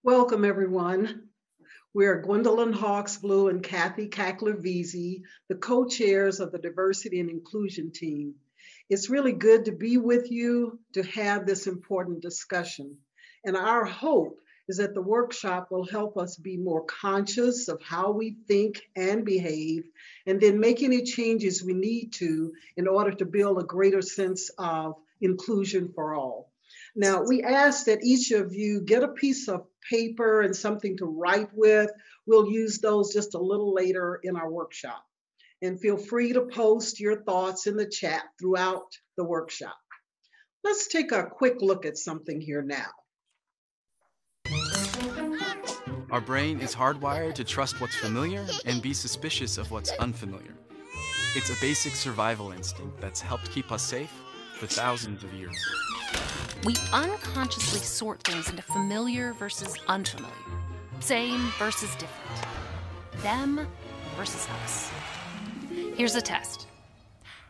Welcome, everyone. We are Gwendolyn Hawksblue and Cathi Cackler-Veazey, the co-chairs of the Diversity and Inclusion team. It's really good to be with you to have this important discussion. And our hope is that the workshop will help us be more conscious of how we think and behave, and then make any changes we need to in order to build a greater sense of inclusion for all. Now, we ask that each of you get a piece of paper and something to write with. We'll use those just a little later in our workshop. And feel free to post your thoughts in the chat throughout the workshop. Let's take a quick look at something here now. Our brain is hardwired to trust what's familiar and be suspicious of what's unfamiliar. It's a basic survival instinct that's helped keep us safe for thousands of years. We unconsciously sort things into familiar versus unfamiliar, same versus different, them versus us. Here's a test.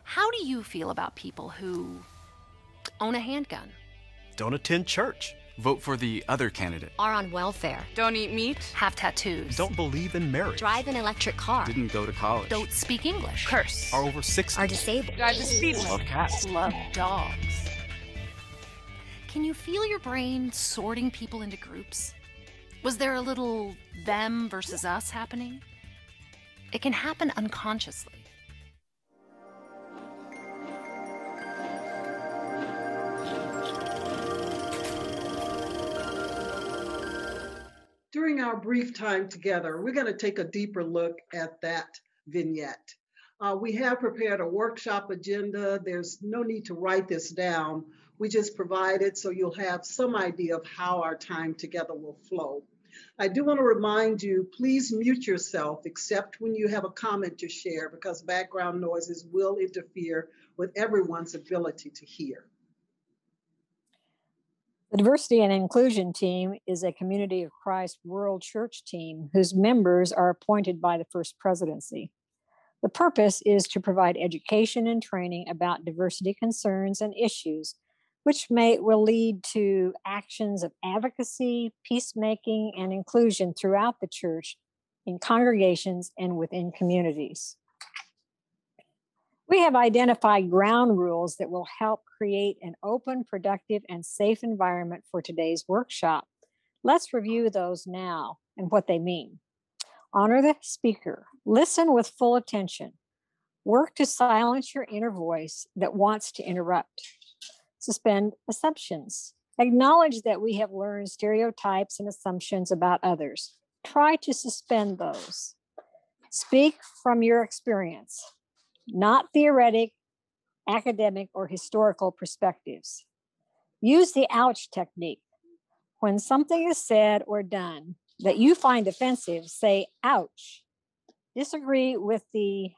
How do you feel about people who own a handgun, don't attend church, Vote for the other candidate, are on welfare, don't eat meat, have tattoos, don't believe in marriage, drive an electric car, didn't go to college, don't speak English, curse, are over 60, are disabled, drive the speed limit, love cats, love dogs? Can you feel your brain sorting people into groups? Was there a little them versus us happening? It can happen unconsciously. During our brief time together, we're going to take a deeper look at that vignette. We have prepared a workshop agenda. There's no need to write this down. We just provide it so you'll have some idea of how our time together will flow. I do want to remind you, please mute yourself except when you have a comment to share, because background noises will interfere with everyone's ability to hear. The Diversity and Inclusion team is a Community of Christ World Church team whose members are appointed by the First Presidency. The purpose is to provide education and training about diversity concerns and issues, which will lead to actions of advocacy, peacemaking, and inclusion throughout the church, in congregations, and within communities. We have identified ground rules that will help create an open, productive, and safe environment for today's workshop. Let's review those now and what they mean. Honor the speaker. Listen with full attention. Work to silence your inner voice that wants to interrupt. Suspend assumptions. Acknowledge that we have learned stereotypes and assumptions about others. Try to suspend those. Speak from your experience, not theoretic, academic, or historical perspectives. Use the ouch technique. When something is said or done that you find offensive, say ouch. Disagree with the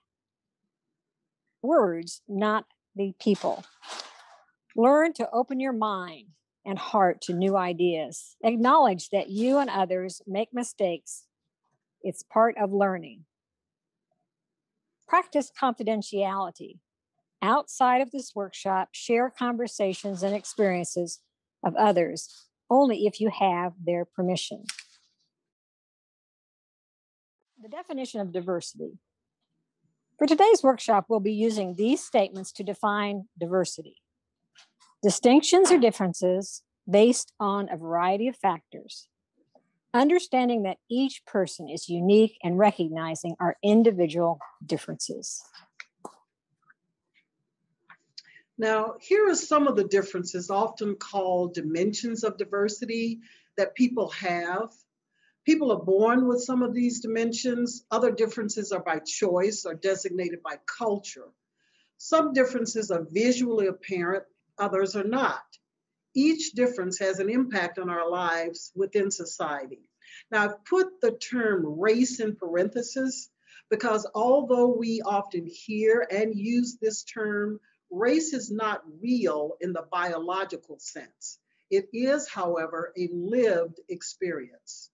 words, not the people. Learn to open your mind and heart to new ideas. Acknowledge that you and others make mistakes. It's part of learning. Practice confidentiality. Outside of this workshop, share conversations and experiences of others only if you have their permission. The definition of diversity. For today's workshop, we'll be using these statements to define diversity. Distinctions or differences based on a variety of factors. Understanding that each person is unique and recognizing our individual differences. Now, here are some of the differences, often called dimensions of diversity, that people have. People are born with some of these dimensions. Other differences are by choice or designated by culture. Some differences are visually apparent, others are not. Each difference has an impact on our lives within society. Now, I've put the term race in parentheses because although we often hear and use this term, race is not real in the biological sense. It is, however, a lived experience.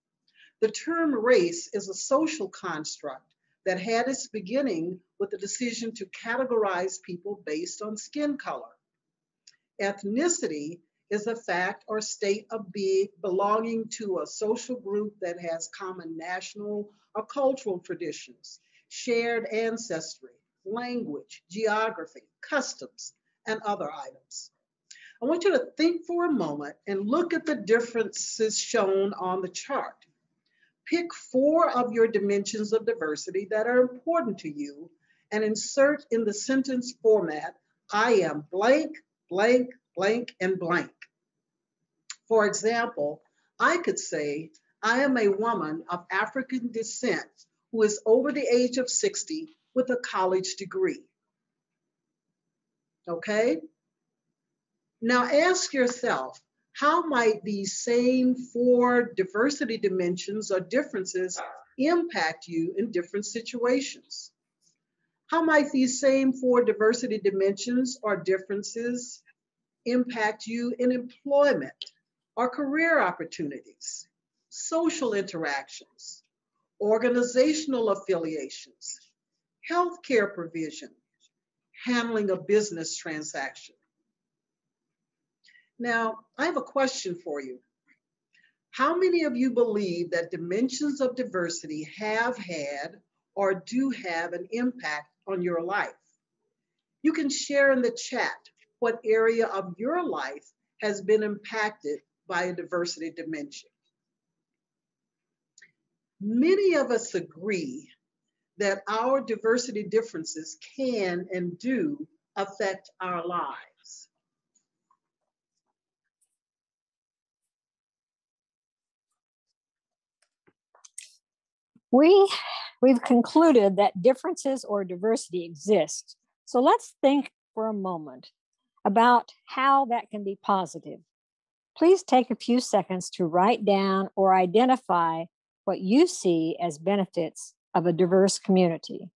The term race is a social construct that had its beginning with the decision to categorize people based on skin color. Ethnicity is a fact or state of being belonging to a social group that has common national or cultural traditions, shared ancestry, language, geography, customs, and other items. I want you to think for a moment and look at the differences shown on the chart. Pick 4 of your dimensions of diversity that are important to you and insert in the sentence format, I am blank, blank, blank, and blank. For example, I could say, I am a woman of African descent who is over the age of 60 with a college degree. Okay? Now ask yourself, how might these same 4 diversity dimensions or differences impact you in different situations? How might these same 4 diversity dimensions or differences impact you in employment or career opportunities, social interactions, organizational affiliations, healthcare provision, handling a business transaction? Now, I have a question for you. How many of you believe that dimensions of diversity have had or do have an impact on your life? You can share in the chat what area of your life has been impacted by a diversity dimension. Many of us agree that our diversity differences can and do affect our lives. We've concluded that differences or diversity exist. So let's think for a moment about how that can be positive. Please take a few seconds to write down or identify what you see as benefits of a diverse community.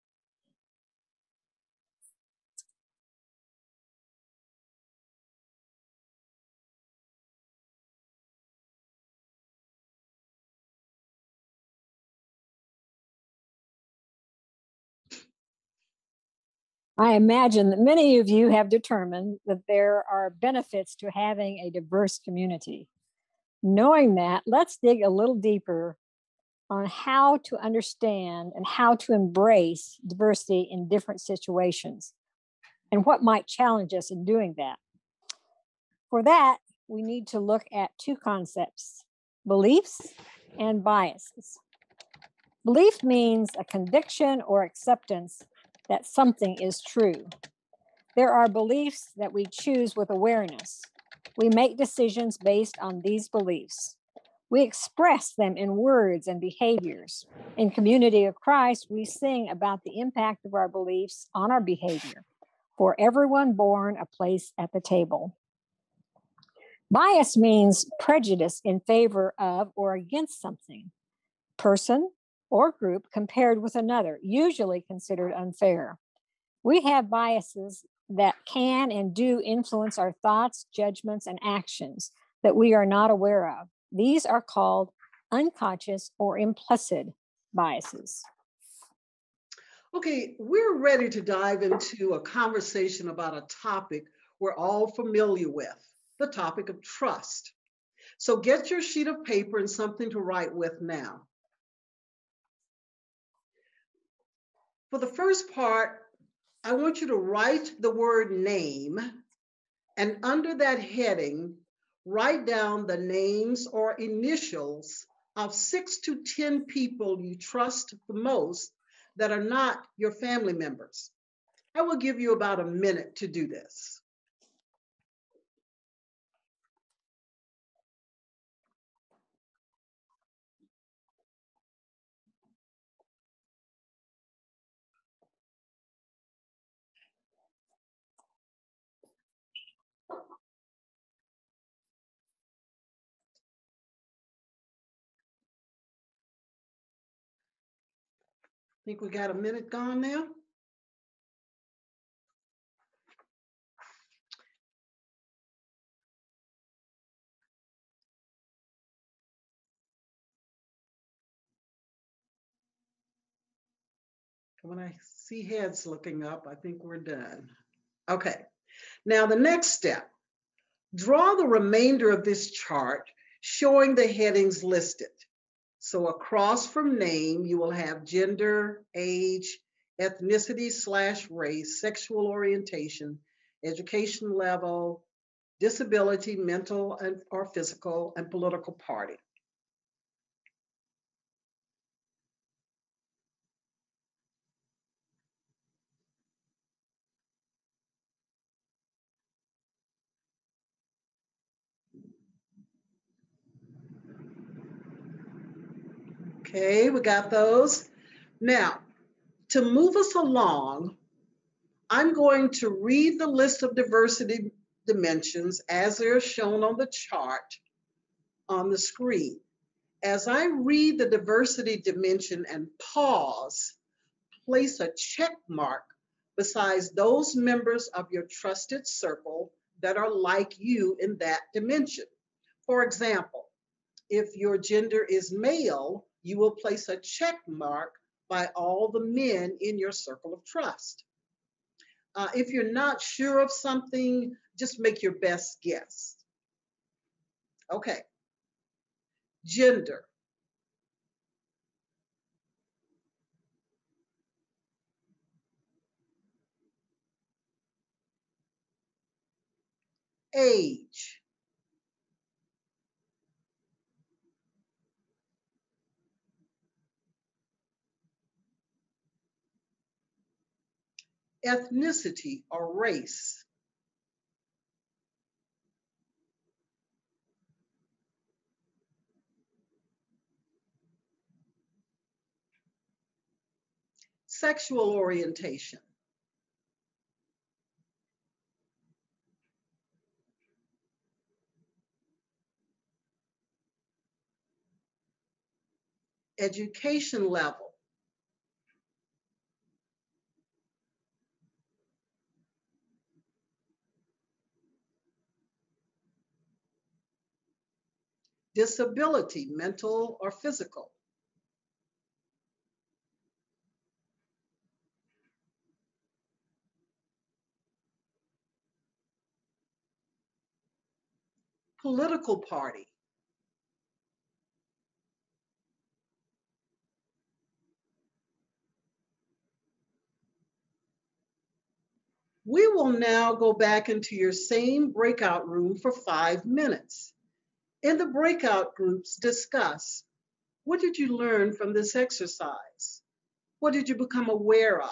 I imagine that many of you have determined that there are benefits to having a diverse community. Knowing that, let's dig a little deeper on how to understand and how to embrace diversity in different situations and what might challenge us in doing that. For that, we need to look at 2 concepts, beliefs and biases. Belief means a conviction or acceptance that something is true. There are beliefs that we choose with awareness. We make decisions based on these beliefs. We express them in words and behaviors. In Community of Christ, we sing about the impact of our beliefs on our behavior. For everyone born, a place at the table. Bias means prejudice in favor of or against something, person or group compared with another, usually considered unfair. We have biases that can and do influence our thoughts, judgments, and actions that we are not aware of. These are called unconscious or implicit biases. Okay, we're ready to dive into a conversation about a topic we're all familiar with, the topic of trust. So get your sheet of paper and something to write with now. For the first part, I want you to write the word name, and under that heading, write down the names or initials of 6 to 10 people you trust the most that are not your family members. I will give you about a minute to do this. Think we got a minute gone now? When I see heads looking up, I think we're done. Okay, now the next step. Draw the remainder of this chart showing the headings listed. So across from name, you will have gender, age, ethnicity/race, sexual orientation, education level, disability, mental or physical, and political party. Okay, we got those. Now, to move us along, I'm going to read the list of diversity dimensions as they're shown on the chart on the screen. As I read the diversity dimension and pause, place a check mark besides those members of your trusted circle that are like you in that dimension. For example, if your gender is male, you will place a check mark by all the men in your circle of trust. If you're not sure of something, just make your best guess. Okay. Gender. Age. Ethnicity or race. Sexual orientation. Education level. Disability, mental or physical. Political party. We will now go back into your same breakout room for 5 minutes. In the breakout groups, discuss, what did you learn from this exercise? What did you become aware of?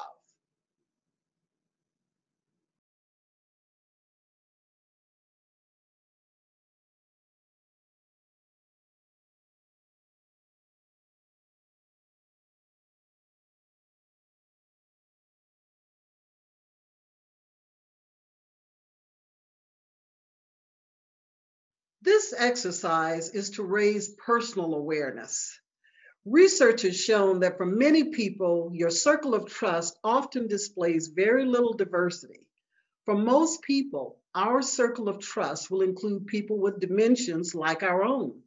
This exercise is to raise personal awareness. Research has shown that for many people, your circle of trust often displays very little diversity. For most people, our circle of trust will include people with dimensions like our own.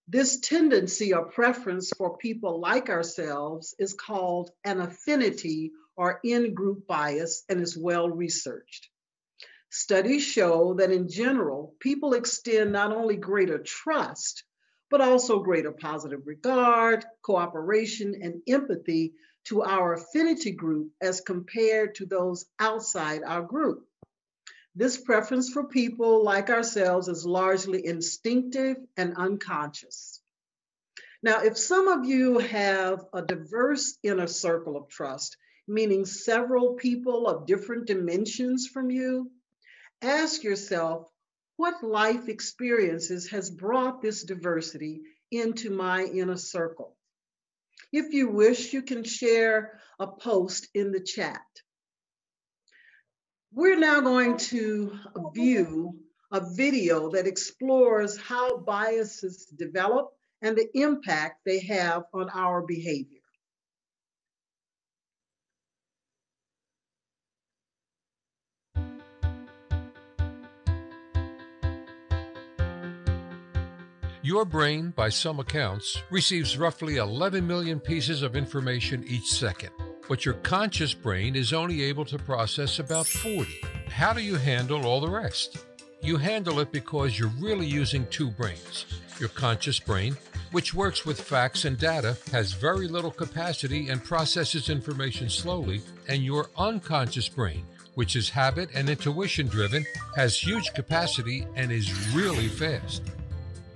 This tendency or preference for people like ourselves is called an affinity or in-group bias and is well researched. Studies show that in general, people extend not only greater trust, but also greater positive regard, cooperation, and empathy to our affinity group as compared to those outside our group. This preference for people like ourselves is largely instinctive and unconscious. Now, if some of you have a diverse inner circle of trust, meaning several people of different dimensions from you, ask yourself, what life experiences has brought this diversity into my inner circle? If you wish, you can share a post in the chat. We're now going to view a video that explores how biases develop and the impact they have on our behavior. Your brain, by some accounts, receives roughly 11 million pieces of information each second, but your conscious brain is only able to process about 40. How do you handle all the rest? You handle it because you're really using two brains. Your conscious brain, which works with facts and data, has very little capacity and processes information slowly, and your unconscious brain, which is habit and intuition driven, has huge capacity and is really fast.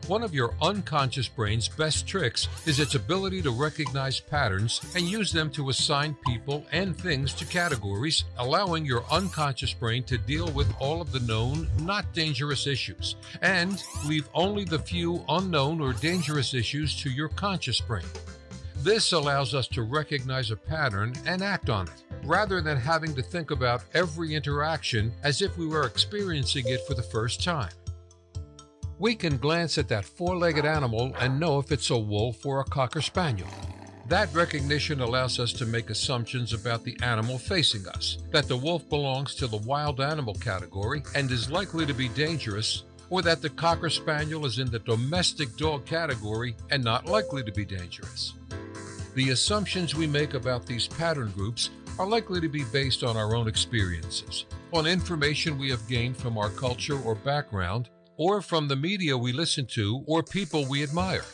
One of your unconscious brain's best tricks is its ability to recognize patterns and use them to assign people and things to categories, allowing your unconscious brain to deal with all of the known, not dangerous issues, and leave only the few unknown or dangerous issues to your conscious brain. This allows us to recognize a pattern and act on it, rather than having to think about every interaction as if we were experiencing it for the first time. We can glance at that four-legged animal and know if it's a wolf or a cocker spaniel. That recognition allows us to make assumptions about the animal facing us, that the wolf belongs to the wild animal category and is likely to be dangerous, or that the cocker spaniel is in the domestic dog category and not likely to be dangerous. The assumptions we make about these pattern groups are likely to be based on our own experiences, on information we have gained from our culture or background, or from the media we listen to or people we admire.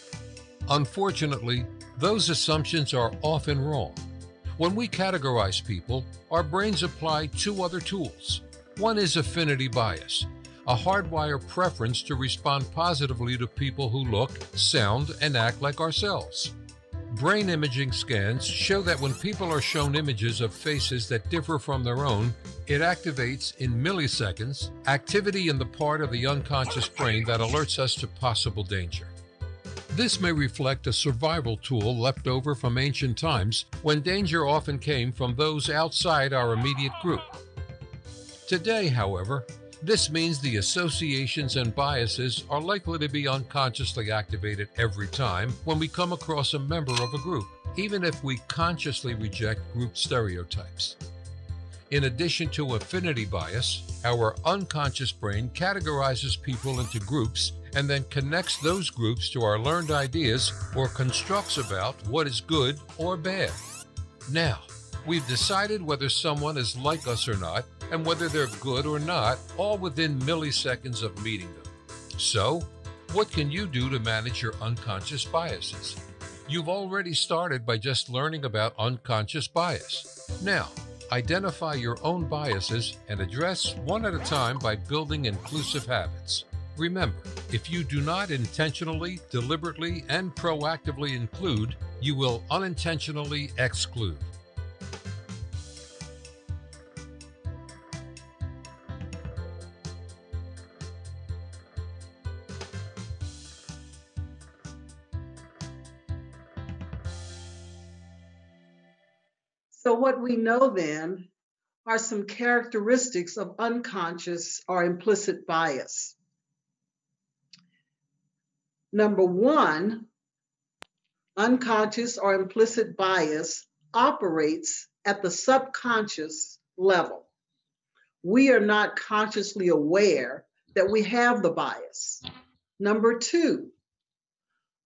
Unfortunately, those assumptions are often wrong. When we categorize people, our brains apply two other tools. One is affinity bias, a hardwired preference to respond positively to people who look, sound, and act like ourselves. Brain imaging scans show that when people are shown images of faces that differ from their own, it activates in milliseconds activity in the part of the unconscious brain that alerts us to possible danger. This may reflect a survival tool left over from ancient times when danger often came from those outside our immediate group. Today, however, this means the associations and biases are likely to be unconsciously activated every time when we come across a member of a group, even if we consciously reject group stereotypes. In addition to affinity bias, our unconscious brain categorizes people into groups and then connects those groups to our learned ideas or constructs about what is good or bad. Now, we've decided whether someone is like us or not, and whether they're good or not, all within milliseconds of meeting them. So, what can you do to manage your unconscious biases? You've already started by just learning about unconscious bias. Now, identify your own biases and address one at a time by building inclusive habits. Remember, if you do not intentionally, deliberately, and proactively include, you will unintentionally exclude. So what we know then are some characteristics of unconscious or implicit bias. Number one, unconscious or implicit bias operates at the subconscious level. We are not consciously aware that we have the bias. Number two,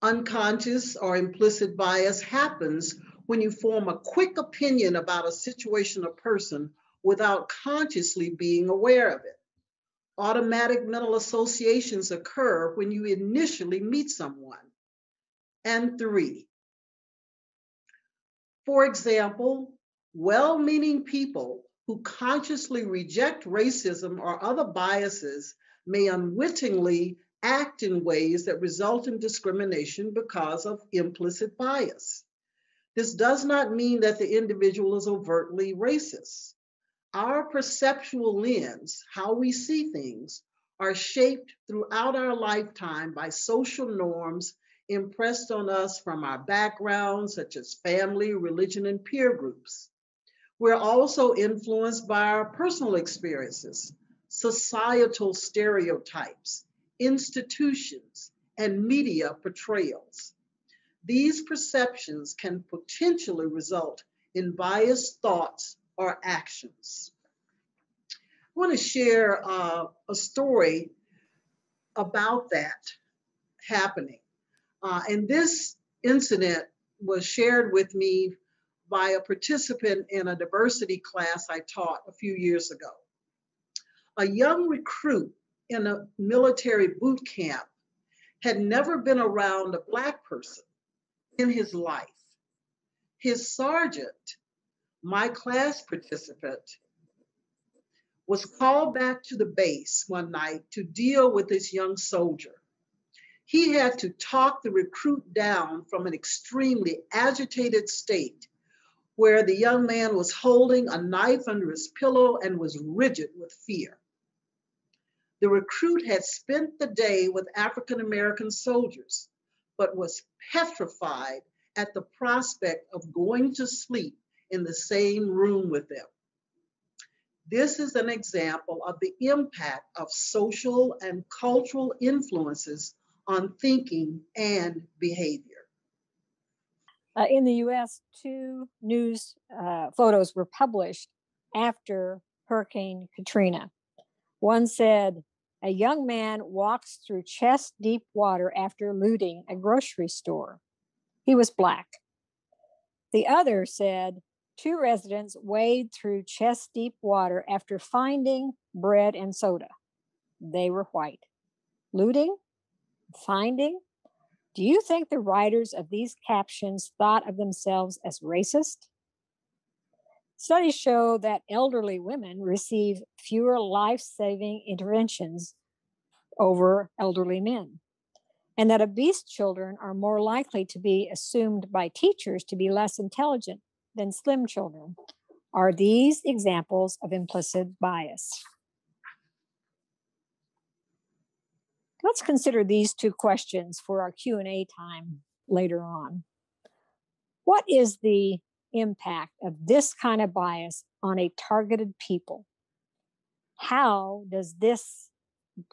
unconscious or implicit bias happens when you form a quick opinion about a situation or person without consciously being aware of it. Automatic mental associations occur when you initially meet someone. And three, for example, well-meaning people who consciously reject racism or other biases may unwittingly act in ways that result in discrimination because of implicit bias. This does not mean that the individual is overtly racist. Our perceptual lens, how we see things, are shaped throughout our lifetime by social norms impressed on us from our backgrounds, such as family, religion, and peer groups. We're also influenced by our personal experiences, societal stereotypes, institutions, and media portrayals. These perceptions can potentially result in biased thoughts or actions. I want to share a story about that happening. And this incident was shared with me by a participant in a diversity class I taught a few years ago. A young recruit in a military boot camp had never been around a Black person in his life. His sergeant, my class participant, was called back to the base one night to deal with this young soldier. He had to talk the recruit down from an extremely agitated state where the young man was holding a knife under his pillow and was rigid with fear. The recruit had spent the day with African-American soldiers, but was petrified at the prospect of going to sleep in the same room with them. This is an example of the impact of social and cultural influences on thinking and behavior. In the US, 2 news photos were published after Hurricane Katrina. One said, "A young man walks through chest-deep water after looting a grocery store. He was Black." The other said, "2 residents wade through chest-deep water after finding bread and soda. They were white." Looting? Finding? Do you think the writers of these captions thought of themselves as racist? Studies show that elderly women receive fewer life-saving interventions over elderly men, and that obese children are more likely to be assumed by teachers to be less intelligent than slim children. Are these examples of implicit bias? Let's consider these 2 questions for our Q&A time later on. What is the impact of this kind of bias on a targeted people? How does this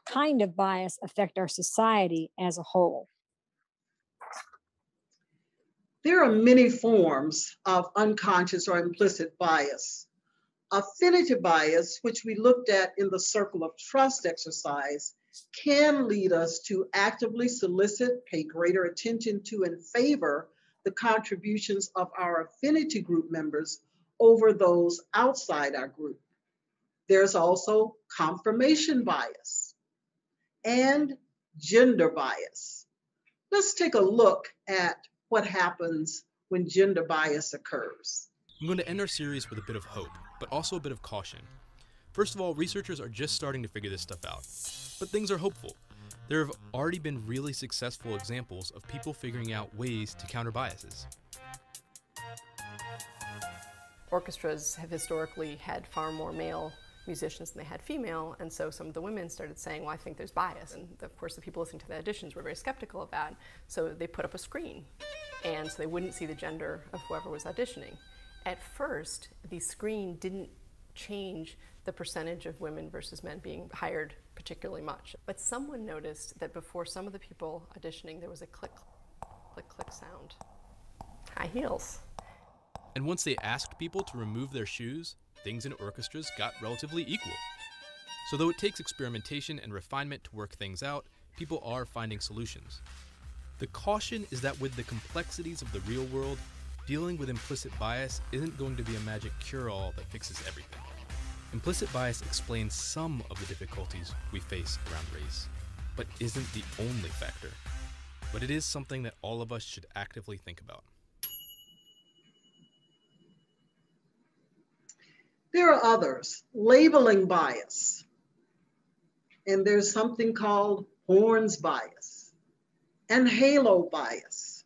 kind of bias affect our society as a whole? There are many forms of unconscious or implicit bias. Affinity bias, which we looked at in the circle of trust exercise, can lead us to actively solicit, pay greater attention to, and favor the contributions of our affinity group members over those outside our group. There's also confirmation bias and gender bias. Let's take a look at what happens when gender bias occurs. I'm going to end our series with a bit of hope, but also a bit of caution. First of all, researchers are just starting to figure this stuff out, but things are hopeful. There have already been really successful examples of people figuring out ways to counter biases. Orchestras have historically had far more male musicians than they had female, and so some of the women started saying, well, I think there's bias. And of course, the people listening to the auditions were very skeptical of that, so they put up a screen, and so they wouldn't see the gender of whoever was auditioning. At first, the screen didn't change the percentage of women versus men being hired particularly much. But someone noticed that before some of the people auditioning, there was a click, click, click sound. High heels. And once they asked people to remove their shoes, things in orchestras got relatively equal. So though it takes experimentation and refinement to work things out, people are finding solutions. The caution is that with the complexities of the real world, dealing with implicit bias isn't going to be a magic cure-all that fixes everything. Implicit bias explains some of the difficulties we face around race, but isn't the only factor. But it is something that all of us should actively think about. There are others. Labeling bias. And there's something called horns bias and halo bias.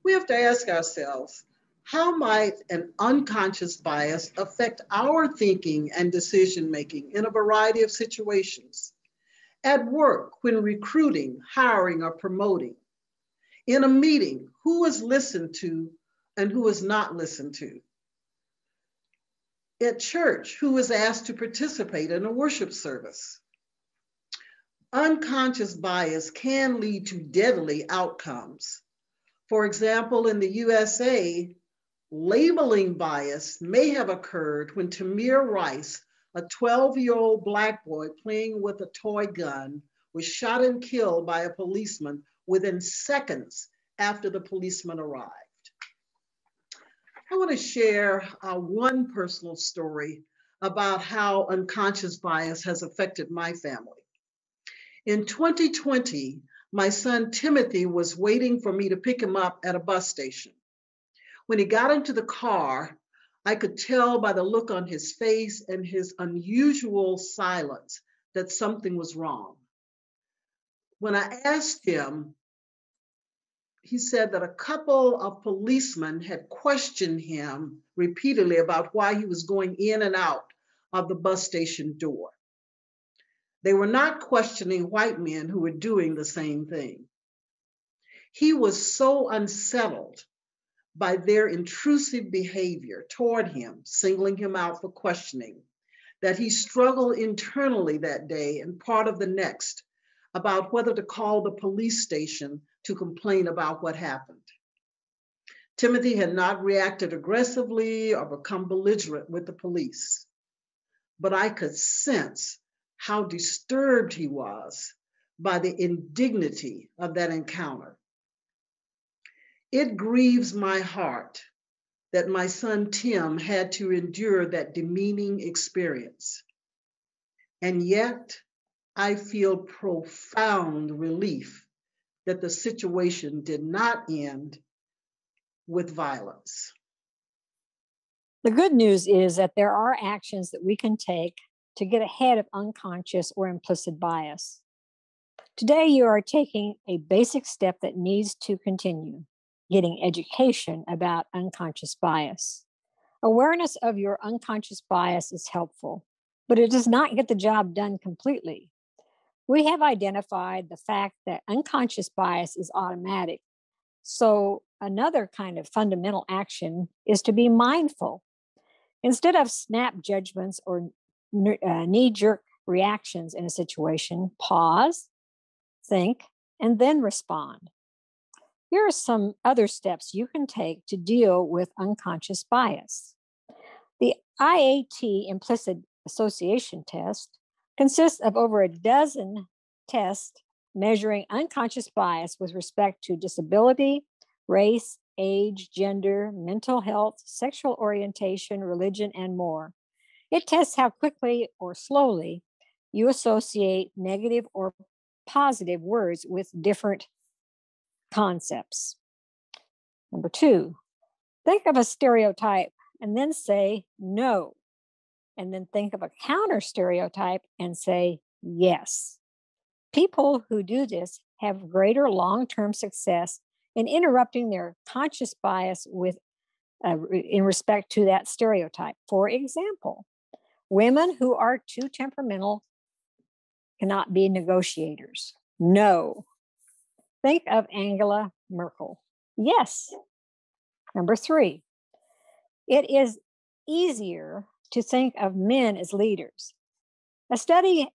We have to ask ourselves, how might an unconscious bias affect our thinking and decision-making in a variety of situations? At work, when recruiting, hiring, or promoting. In a meeting, who is listened to and who is not listened to? At church, who is asked to participate in a worship service? Unconscious bias can lead to deadly outcomes. For example, in the USA, labeling bias may have occurred when Tamir Rice, a 12-year-old Black boy playing with a toy gun, was shot and killed by a policeman within seconds after the policeman arrived. I want to share one personal story about how unconscious bias has affected my family. In 2020, my son Timothy was waiting for me to pick him up at a bus station. When he got into the car, I could tell by the look on his face and his unusual silence that something was wrong. When I asked him, he said that a couple of policemen had questioned him repeatedly about why he was going in and out of the bus station door. They were not questioning white men who were doing the same thing. He was so unsettled by their intrusive behavior toward him, singling him out for questioning, that he struggled internally that day and part of the next about whether to call the police station to complain about what happened. Timothy had not reacted aggressively or become belligerent with the police, but I could sense how disturbed he was by the indignity of that encounter. It grieves my heart that my son Tim had to endure that demeaning experience. And yet, I feel profound relief that the situation did not end with violence. The good news is that there are actions that we can take to get ahead of unconscious or implicit bias. Today, you are taking a basic step that needs to continue, getting education about unconscious bias. Awareness of your unconscious bias is helpful, but it does not get the job done completely. We have identified the fact that unconscious bias is automatic. So another kind of fundamental action is to be mindful. Instead of snap judgments or knee-jerk reactions in a situation, pause, think, and then respond. Here are some other steps you can take to deal with unconscious bias. The IAT Implicit Association Test consists of over a dozen tests measuring unconscious bias with respect to disability, race, age, gender, mental health, sexual orientation, religion, and more. It tests how quickly or slowly you associate negative or positive words with different concepts. Number 2, think of a stereotype and then say no. And then think of a counter stereotype and say yes. People who do this have greater long-term success in interrupting their conscious bias with in respect to that stereotype. For example, women who are too temperamental cannot be negotiators. No. Think of Angela Merkel. Yes. Number 3, it is easier to think of men as leaders. Study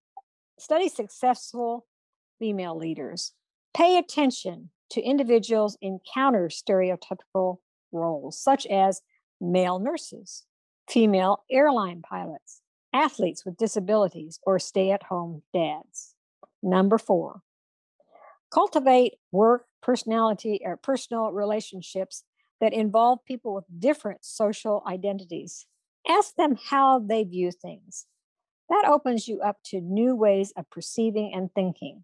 successful female leaders. Pay attention to individuals in counter stereotypical roles, such as male nurses, female airline pilots, athletes with disabilities, or stay-at-home dads. Number 4, cultivate work, personality, or personal relationships that involve people with different social identities. Ask them how they view things. That opens you up to new ways of perceiving and thinking.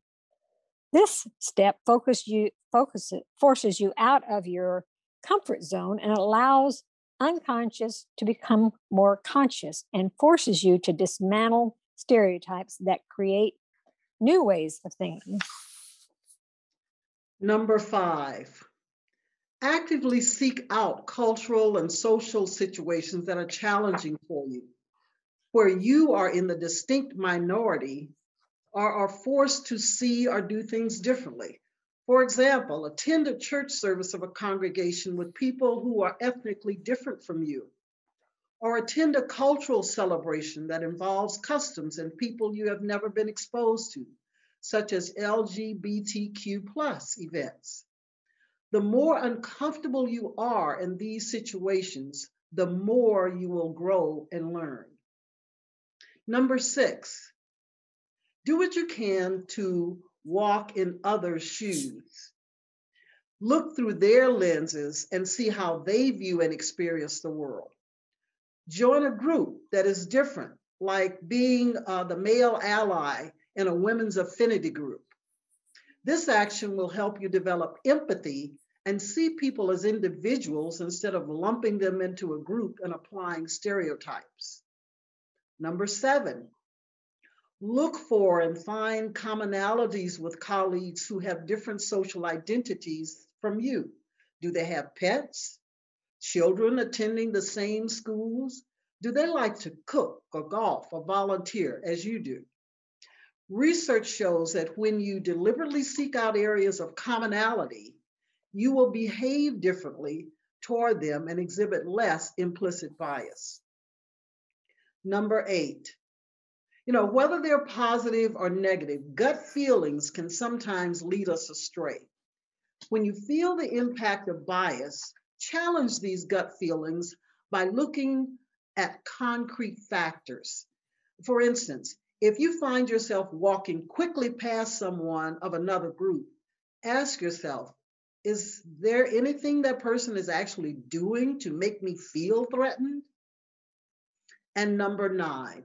This step forces you out of your comfort zone and allows unconscious to become more conscious and forces you to dismantle stereotypes that create new ways of thinking. Number 5, actively seek out cultural and social situations that are challenging for you, where you are in the distinct minority or are forced to see or do things differently. For example, attend a church service of a congregation with people who are ethnically different from you, or attend a cultural celebration that involves customs and people you have never been exposed to, such as LGBTQ+ events. The more uncomfortable you are in these situations, the more you will grow and learn. Number 6, do what you can to walk in others' shoes. Look through their lenses and see how they view and experience the world. Join a group that is different, like being the male ally in a women's affinity group. This action will help you develop empathy and see people as individuals instead of lumping them into a group and applying stereotypes. Number 7, look for and find commonalities with colleagues who have different social identities from you. Do they have pets? Children attending the same schools? Do they like to cook or golf or volunteer as you do? Research shows that when you deliberately seek out areas of commonality, you will behave differently toward them and exhibit less implicit bias. Number 8, whether they're positive or negative, gut feelings can sometimes lead us astray. When you feel the impact of bias, challenge these gut feelings by looking at concrete factors. For instance, if you find yourself walking quickly past someone of another group, ask yourself, is there anything that person is actually doing to make me feel threatened? And number 9,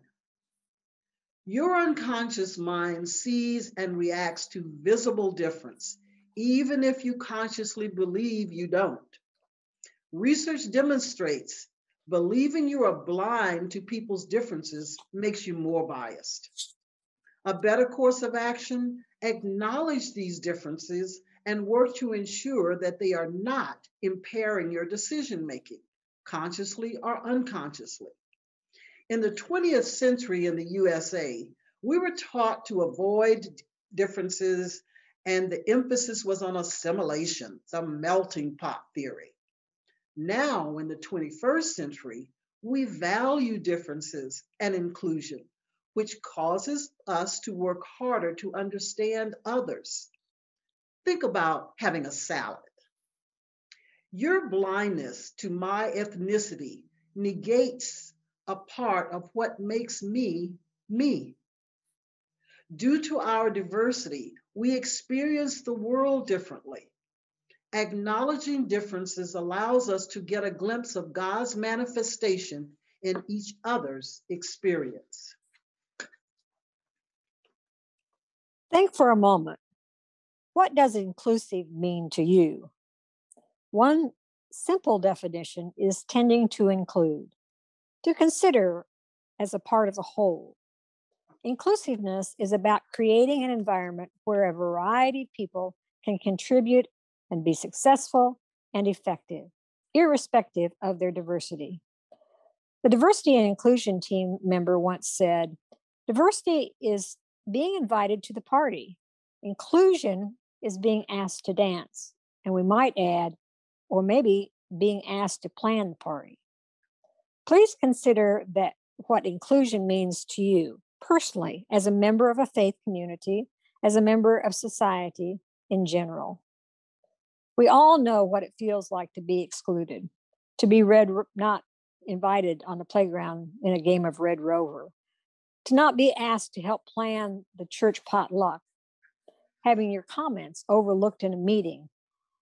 your unconscious mind sees and reacts to visible difference, even if you consciously believe you don't. Research demonstrates believing you are blind to people's differences makes you more biased. A better course of action, acknowledge these differences and work to ensure that they are not impairing your decision-making, consciously or unconsciously. In the 20th century in the USA, we were taught to avoid differences, and the emphasis was on assimilation, some melting pot theory. Now, in the 21st century, we value differences and inclusion, which causes us to work harder to understand others. Think about having a salad. Your blindness to my ethnicity negates a part of what makes me, me. Due to our diversity, we experience the world differently. Acknowledging differences allows us to get a glimpse of God's manifestation in each other's experience. Think for a moment. What does inclusive mean to you? One simple definition is tending to include, to consider as a part of the whole. Inclusiveness is about creating an environment where a variety of people can contribute and be successful and effective, irrespective of their diversity. The diversity and inclusion team member once said, diversity is being invited to the party. Inclusion is being asked to dance. And we might add, or maybe being asked to plan the party. Please consider that what inclusion means to you personally as a member of a faith community, as a member of society in general. We all know what it feels like to be excluded, to be not invited on the playground in a game of Red Rover, to not be asked to help plan the church potluck, having your comments overlooked in a meeting,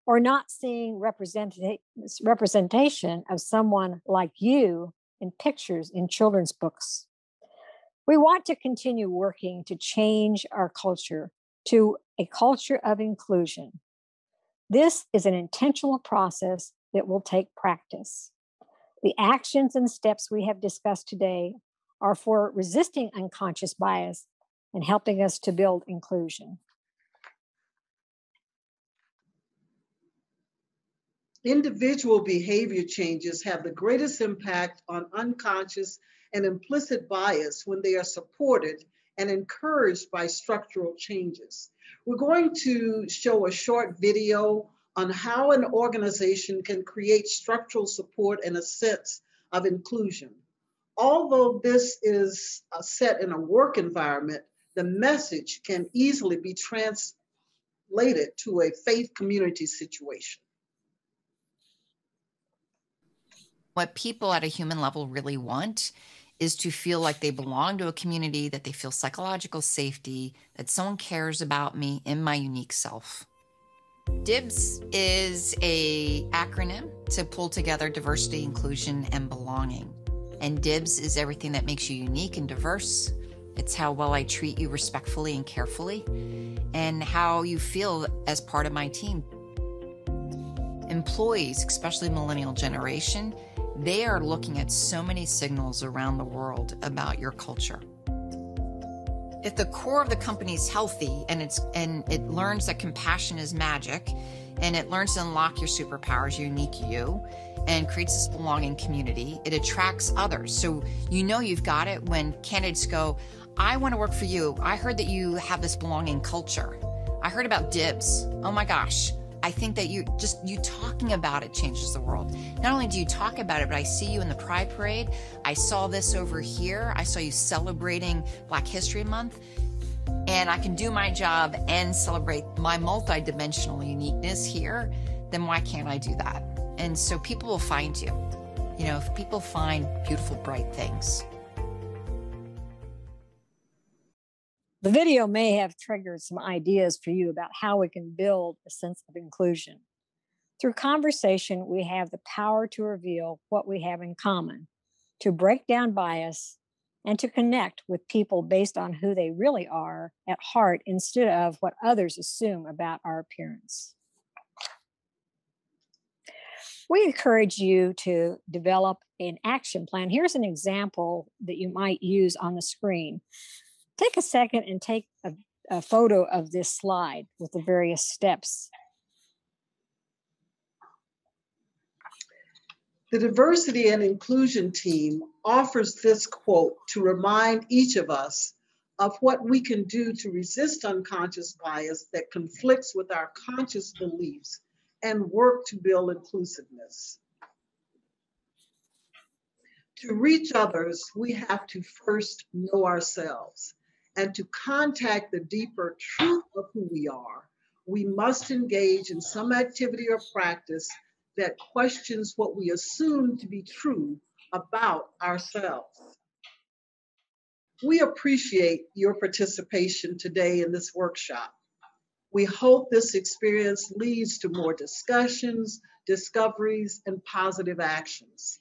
or not seeing representation of someone like you in pictures in children's books. We want to continue working to change our culture to a culture of inclusion. This is an intentional process that will take practice. The actions and steps we have discussed today are for resisting unconscious bias and helping us to build inclusion. Individual behavior changes have the greatest impact on unconscious and implicit bias when they are supported and encouraged by structural changes. We're going to show a short video on how an organization can create structural support and a sense of inclusion. Although this is set in a work environment, the message can easily be translated to a faith community situation. What people at a human level really want is to feel like they belong to a community, that they feel psychological safety, that someone cares about me in my unique self. DIBS is an acronym to pull together diversity, inclusion, and belonging. And DIBS is everything that makes you unique and diverse. It's how well I treat you respectfully and carefully, and how you feel as part of my team. Employees, especially millennial generation, they are looking at so many signals around the world about your culture. If the core of the company is healthy and it learns that compassion is magic, and it learns to unlock your superpowers, your unique you, and creates this belonging community, it attracts others. So you know you've got it when candidates go, I want to work for you. I heard that you have this belonging culture. I heard about DIBS. Oh my gosh. I think that you talking about it changes the world. Not only do you talk about it, but I see you in the Pride Parade. I saw this over here. I saw you celebrating Black History Month. And I can do my job and celebrate my multidimensional uniqueness here. Then why can't I do that? And so people will find you. You know, if people find beautiful, bright things. The video may have triggered some ideas for you about how we can build a sense of inclusion. Through conversation, we have the power to reveal what we have in common, to break down bias, and to connect with people based on who they really are at heart instead of what others assume about our appearance. We encourage you to develop an action plan. Here's an example that you might use on the screen. Take a second and take a photo of this slide with the various steps. The Diversity and Inclusion team offers this quote to remind each of us of what we can do to resist unconscious bias that conflicts with our conscious beliefs and work to build inclusiveness. To reach others, we have to first know ourselves. And to contact the deeper truth of who we are, we must engage in some activity or practice that questions what we assume to be true about ourselves. We appreciate your participation today in this workshop. We hope this experience leads to more discussions, discoveries, and positive actions.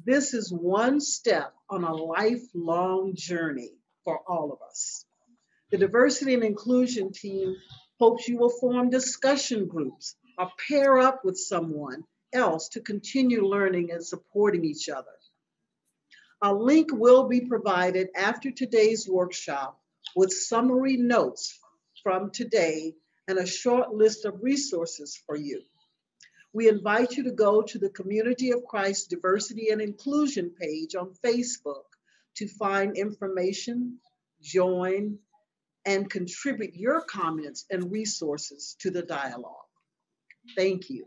This is one step on a lifelong journey for all of us. The Diversity and Inclusion team hopes you will form discussion groups or pair up with someone else to continue learning and supporting each other. A link will be provided after today's workshop with summary notes from today and a short list of resources for you. We invite you to go to the Community of Christ Diversity and Inclusion page on Facebook to find information, join, and contribute your comments and resources to the dialogue. Thank you.